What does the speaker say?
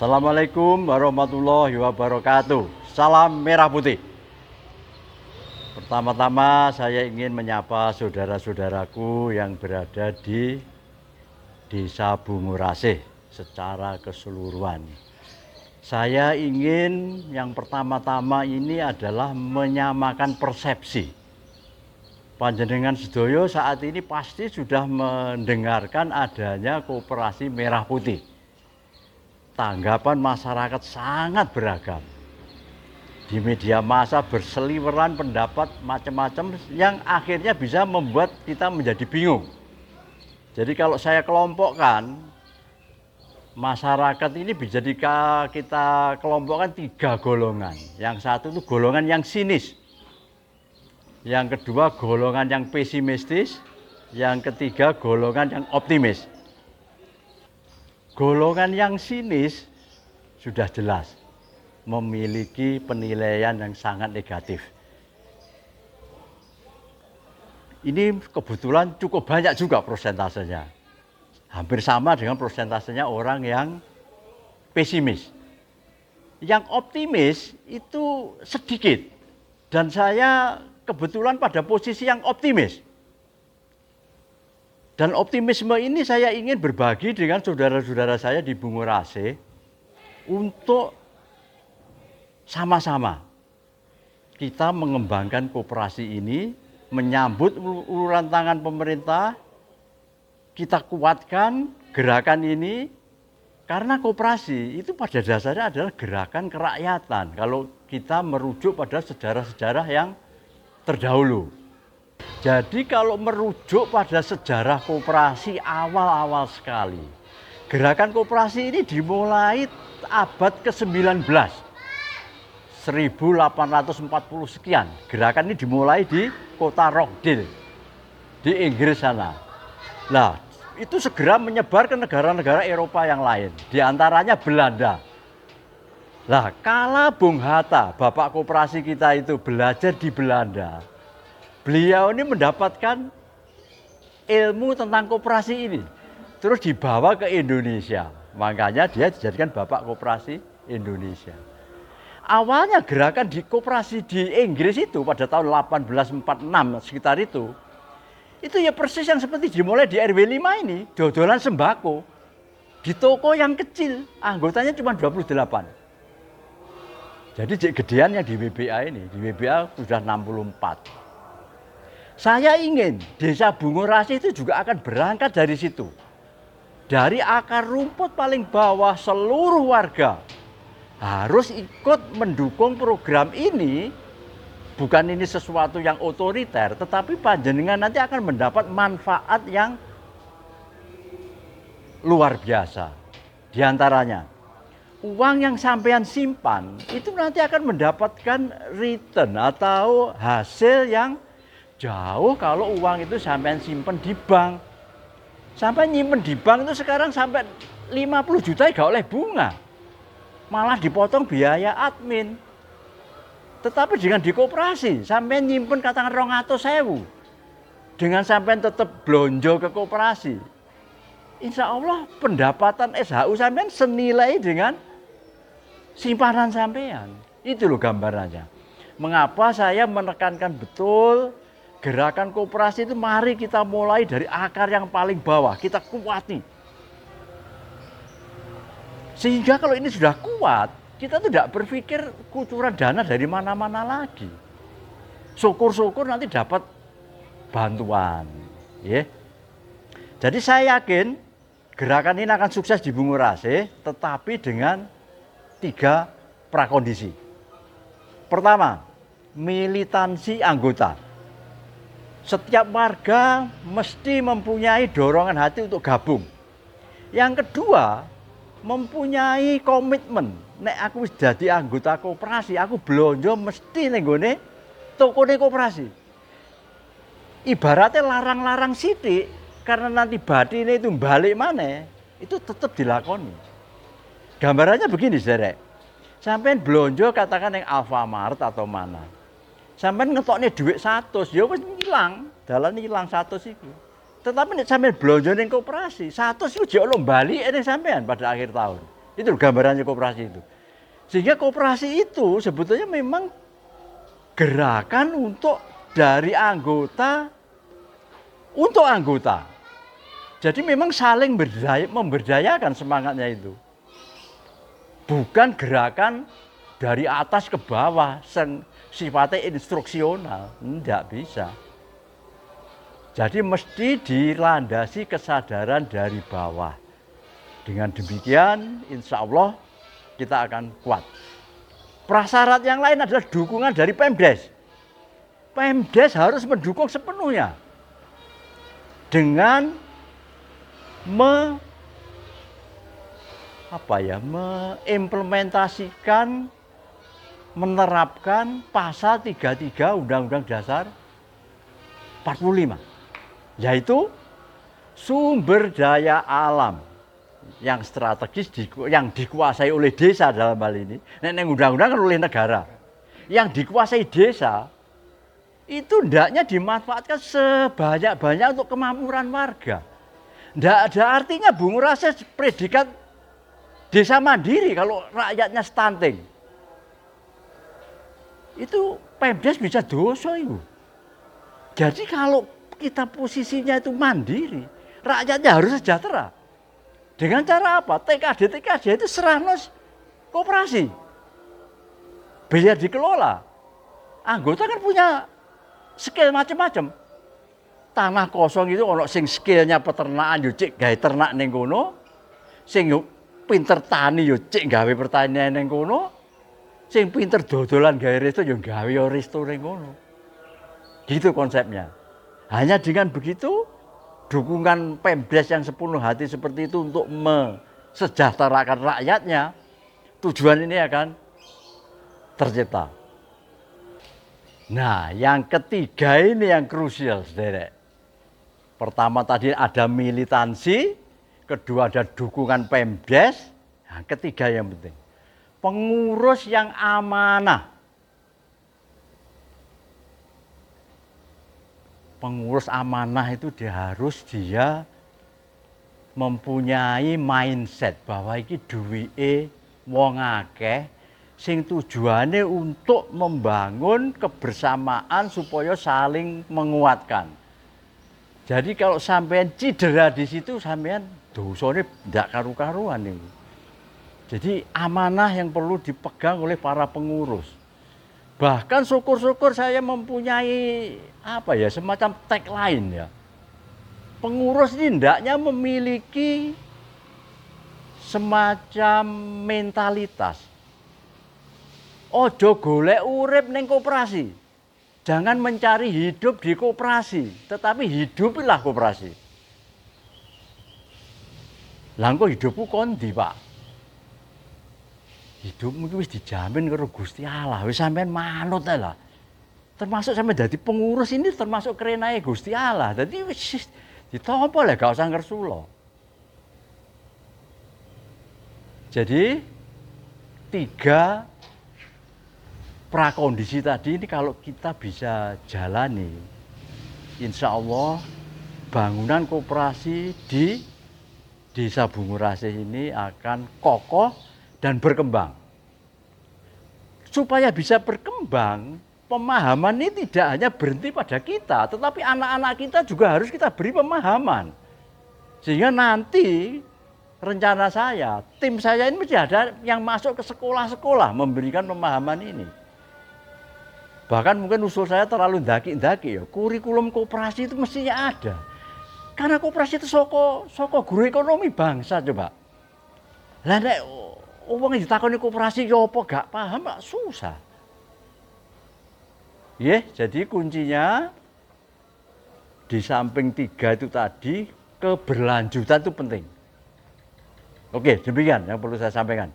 Assalamualaikum warahmatullahi wabarakatuh. Salam merah putih. Pertama-tama saya ingin menyapa saudara-saudaraku yang berada di Desa Bungurasih secara keseluruhan. Saya ingin yang pertama-tama ini adalah menyamakan persepsi. Panjenengan sedoyo saat ini pasti sudah mendengarkan adanya koperasi merah putih. Tanggapan masyarakat sangat beragam. Di media massa berseliweran pendapat macam-macam yang akhirnya bisa membuat kita menjadi bingung. Jadi kalau saya kelompokkan, masyarakat ini bisa kita kelompokkan 3 golongan. Yang satu itu golongan yang sinis. Yang kedua golongan yang pesimistis. Yang ketiga golongan yang optimis. Golongan yang sinis sudah jelas memiliki penilaian yang sangat negatif. Ini kebetulan cukup banyak juga persentasenya. Hampir sama dengan persentasenya orang yang pesimis. Yang optimis itu sedikit. Dan saya kebetulan pada posisi yang optimis. Dan optimisme ini saya ingin berbagi dengan saudara-saudara saya di Bungurasih untuk sama-sama kita mengembangkan koperasi ini, menyambut uluran tangan pemerintah, kita kuatkan gerakan ini karena koperasi itu pada dasarnya adalah gerakan kerakyatan. Kalau kita merujuk pada sejarah-sejarah yang terdahulu. Jadi kalau merujuk pada sejarah koperasi awal-awal sekali, gerakan koperasi ini dimulai abad ke-19, 1840 sekian. Gerakan ini dimulai di kota Rochdale, di Inggris sana. Nah, itu segera menyebar ke negara-negara Eropa yang lain, di antaranya Belanda. Nah, kala Bung Hatta, bapak koperasi kita itu belajar di Belanda, beliau ini mendapatkan ilmu tentang koperasi ini, terus dibawa ke Indonesia. Makanya dia dijadikan bapak koperasi Indonesia. Awalnya gerakan di koperasi di Inggris itu pada tahun 1846 sekitar itu ya persis yang seperti dimulai di RW 5 ini, dodolan sembako. Di toko yang kecil, anggotanya cuma 28. Jadi gedean yang di WBA ini, di WBA sudah 64. Saya ingin Desa Bungurasih itu juga akan berangkat dari situ. Dari akar rumput paling bawah seluruh warga harus ikut mendukung program ini. Bukan ini sesuatu yang otoriter, tetapi panjenengan nanti akan mendapat manfaat yang luar biasa. Di antaranya, uang yang sampean simpan itu nanti akan mendapatkan return atau hasil yang jauh kalau uang itu sampai simpen di bank. Sampai nyimpen di bank itu sekarang sampai 50 juta gak oleh bunga. Malah dipotong biaya admin. Tetapi dengan di koperasi, sampai nyimpen katakan 200.000. Dengan sampai tetap belonjo ke koperasi. Insya Allah pendapatan SHU sampean senilai dengan simpanan sampean. Itu loh gambarannya. Mengapa saya menekankan betul gerakan koperasi itu mari kita mulai dari akar yang paling bawah, kita kuati. Sehingga kalau ini sudah kuat, kita tidak berpikir kucuran dana dari mana-mana lagi. Syukur-syukur nanti dapat bantuan. Ya. Jadi saya yakin gerakan ini akan sukses di Bungurasih, tetapi dengan 3 prakondisi. Pertama, militansi anggota. Setiap warga mesti mempunyai dorongan hati untuk gabung. Yang kedua, mempunyai komitmen. Nek aku wis dadi anggota koperasi, aku belanja mesti ning gone tokone koperasi. Ibaratnya larang-larang sithik karena nanti batine itu balik maneh, itu tetap dilakoni. Gambarannya begini, Saudara. Sampeyan belanja katakan yang Alfamart atau mana. Sampeyan ngetokne dhuwit 100, ya wis ilang, dalan ilang 100 iku. Tetapi nek sampeyan blonjo ning koperasi, 100 iku jek ono balike ning sampeyan pada akhir tahun. Itu gambarannya koperasi itu. Sehingga koperasi itu sebetulnya memang gerakan untuk dari anggota untuk anggota. Jadi memang saling memberdayakan semangatnya itu. Bukan gerakan dari atas ke bawah, sifatnya instruksional. Tidak bisa. Jadi mesti dilandasi kesadaran dari bawah. Dengan demikian, insya Allah kita akan kuat. Prasyarat yang lain adalah dukungan dari Pemdes. Pemdes harus mendukung sepenuhnya. Dengan mengimplementasikan, menerapkan pasal 33 Undang-Undang Dasar 45, yaitu sumber daya alam yang strategis yang dikuasai oleh desa dalam hal ini. Nek undang-undang kan oleh negara. Yang dikuasai desa itu hendaknya dimanfaatkan sebanyak-banyak untuk kemakmuran warga. Tidak ada artinya Bung Rasa predikat desa mandiri kalau rakyatnya stunting. Itu Pemdes bisa dosa itu. Jadi kalau kita posisinya itu mandiri, rakyatnya harus sejahtera. Dengan cara apa? TKD itu serahnos koperasi. Biar dikelola. Anggota kan punya skill macam-macam. Tanah kosong itu ono sing skillnya peternakan yo cek gawe ternak ning kono, sing yo pinter tani yo cek gawe pertanian ning kono, sing pinter dodolan gawe resto yo gawe yo resto ning kono. Gitu konsepnya. Hanya dengan begitu dukungan Pemdes yang sepenuh hati seperti itu untuk mesejahterakan rakyatnya, tujuan ini akan tercipta. Nah, yang ketiga ini yang krusial, saudara. Pertama tadi ada militansi, kedua ada dukungan Pemdes, yang ketiga yang penting, pengurus yang amanah. Pengurus amanah itu harus dia mempunyai mindset bahwa iki duwike wong akeh sing tujuannya untuk membangun kebersamaan supaya saling menguatkan. Jadi kalau sampean cedera di situ sampean dosane ndak karu-karuan itu. Jadi amanah yang perlu dipegang oleh para pengurus. Bahkan syukur-syukur saya mempunyai semacam tagline ya. Pengurus ini hendaknya memiliki semacam mentalitas. Ojo golek urip ning koperasi. Jangan mencari hidup di koperasi, tetapi hidupilah koperasi. Lah kok hidupku kondi, Pak? Hidupmu wis dijamin karo Gusti Allah, wis sampean manut ae lah. Termasuk sampean dadi pengurus ini termasuk kerenae Gusti Allah. Dadi wis ditampa lah gak usah ngersula. Jadi 3 prakondisi tadi ini kalau kita bisa jalani, insya Allah bangunan koperasi di Desa Bungurasih ini akan kokoh dan berkembang. Supaya bisa berkembang, pemahaman ini tidak hanya berhenti pada kita, tetapi anak-anak kita juga harus kita beri pemahaman. Sehingga nanti rencana saya, tim saya ini mesti ada yang masuk ke sekolah-sekolah memberikan pemahaman ini. Bahkan mungkin usul saya terlalu ndaki-ndaki ya. Kurikulum koperasi itu mestinya ada. Karena koperasi itu soko guru ekonomi bangsa coba. Lah nek wong ditakoni koperasi ya apa gak paham gak susah. Jadi kuncinya di samping 3 itu tadi keberlanjutan itu penting. Oke, demikian yang perlu saya sampaikan.